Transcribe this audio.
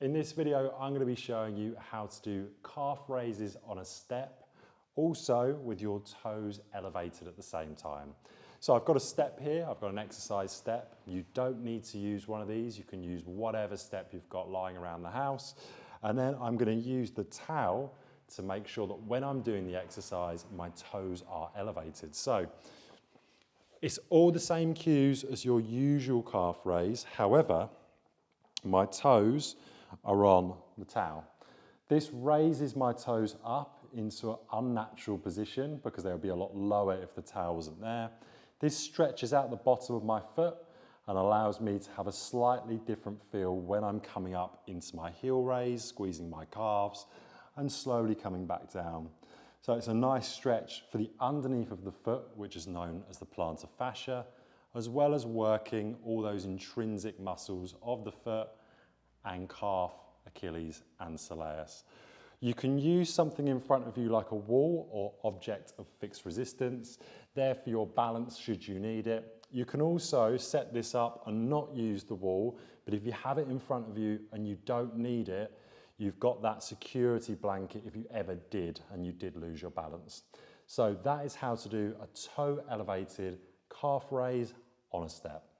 In this video, I'm going to be showing you how to do calf raises on a step, also with your toes elevated at the same time. So I've got a step here, I've got an exercise step. You don't need to use one of these, you can use whatever step you've got lying around the house. And then I'm going to use the towel to make sure that when I'm doing the exercise, my toes are elevated. So it's all the same cues as your usual calf raise. However, my toes are on the towel. This raises my toes up into an unnatural position because they would be a lot lower if the towel wasn't there. This stretches out the bottom of my foot and allows me to have a slightly different feel when I'm coming up into my heel raise, squeezing my calves and slowly coming back down. So it's a nice stretch for the underneath of the foot, which is known as the plantar fascia, as well as working all those intrinsic muscles of the foot and calf, Achilles and soleus. You can use something in front of you like a wall or object of fixed resistance, there for your balance should you need it. You can also set this up and not use the wall, but if you have it in front of you and you don't need it, you've got that security blanket if you ever did and you did lose your balance. So that is how to do a toe elevated calf raise on a step.